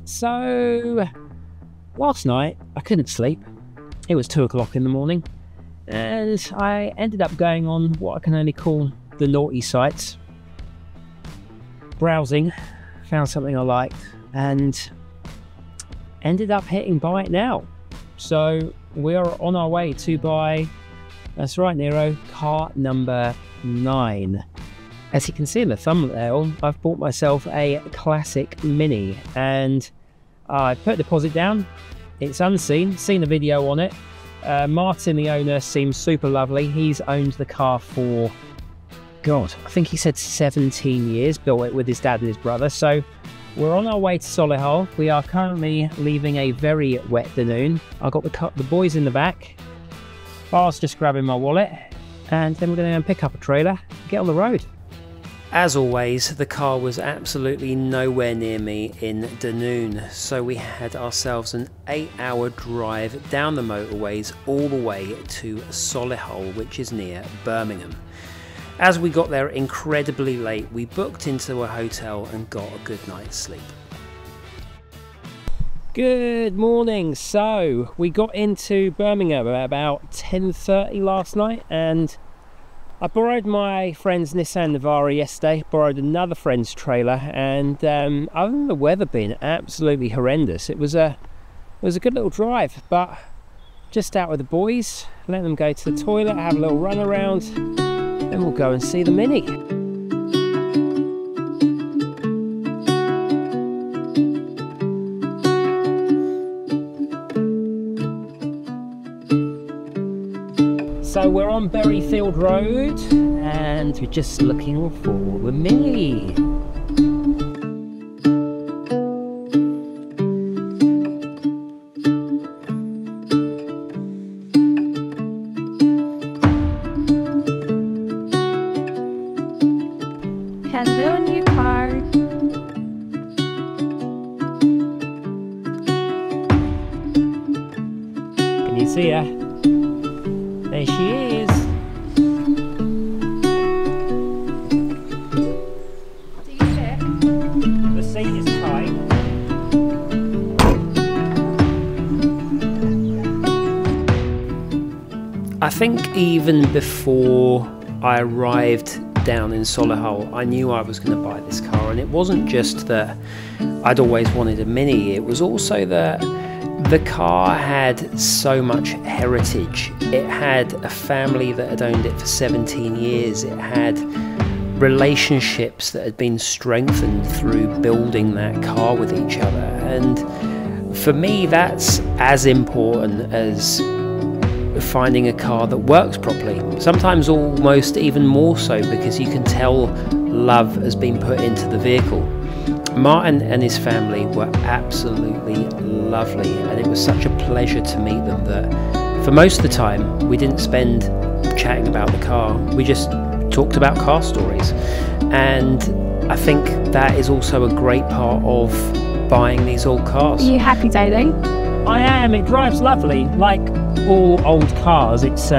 So last night I couldn't sleep. It was 2 o'clock in the morning and I ended up going on what I can only call the naughty sites, browsing, found something I liked and ended up hitting buy it now. So we are on our way to buy, that's right Nero, car number 9. As you can see in the thumbnail, I've bought myself a classic Mini and I put a deposit down. It's unseen, seen a video on it. Martin, the owner, seems super lovely. He's owned the car for, God, I think he said 17 years, built it with his dad and his brother. So we're on our way to Solihull. We are currently leaving a very wet Danoon. I've got the boys in the back. Bar's just grabbing my wallet. And then we're going to go and pick up a trailer and get on the road. As always, the car was absolutely nowhere near me in Danoon, so we had ourselves an 8-hour drive down the motorways all the way to Solihull, which is near Birmingham. As we got there incredibly late, we booked into a hotel and got a good night's sleep. Good morning. So we got into Birmingham at about 10:30 last night and I borrowed my friend's Nissan Navara yesterday, borrowed another friend's trailer, and other than the weather being absolutely horrendous, it was a good little drive, but just out with the boys, let them go to the toilet, have a little run around, then we'll go and see the Mini. So we're on Berryfield Road and we're just looking for the Mini. Hello, new car. Can you see her? There she is. Do you sit? The seat is tight. I think even before I arrived down in Solihull, I knew I was going to buy this car, and it wasn't just that I'd always wanted a Mini, it was also that the car had so much heritage. It had a family that had owned it for 17 years. It had relationships that had been strengthened through building that car with each other. And for me, that's as important as finding a car that works properly. Sometimes almost even more so, because you can tell love has been put into the vehicle. Martin and his family were absolutely lovely, and it was such a pleasure to meet them that for most of the time we didn't spend chatting about the car, we just talked about car stories. And I think that is also a great part of buying these old cars. Are you happy, Daily? I am. It drives lovely. Like all old cars, it's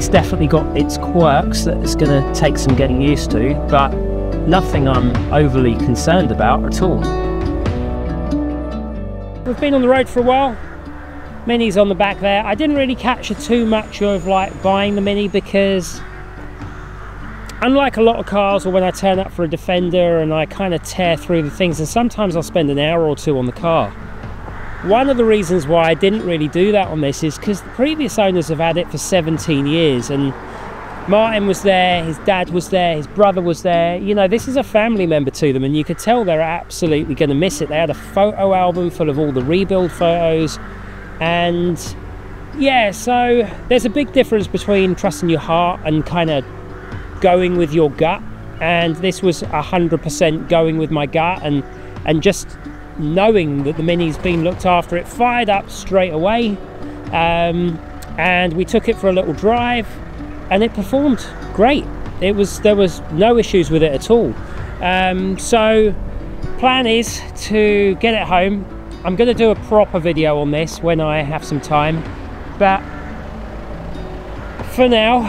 definitely got its quirks that it's going to take some getting used to, but nothing I'm overly concerned about at all. We've been on the road for a while. Mini's on the back there. I didn't really capture too much of like buying the Mini, because unlike a lot of cars, or when I turn up for a Defender and I kind of tear through the things, and sometimes I'll spend an hour or two on the car. One of the reasons why I didn't really do that on this is because the previous owners have had it for 17 years and Martin was there, his dad was there, his brother was there. You know, this is a family member to them, and you could tell they're absolutely going to miss it. They had a photo album full of all the rebuild photos, and yeah, so there's a big difference between trusting your heart and kind of going with your gut, and this was 100% going with my gut and just knowing that the Mini's been looked after. It fired up straight away, and we took it for a little drive. And it performed great. There was no issues with it at all. So plan is to get it home. I'm going to do a proper video on this when I have some time, but for now,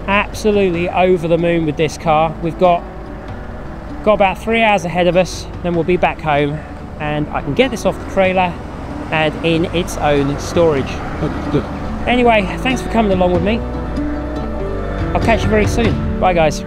absolutely over the moon with this car. We've got Got about 3 hours ahead of us, then we'll be back home and I can get this off the trailer and in its own storage. Anyway, thanks for coming along with me. I'll catch you very soon. Bye guys.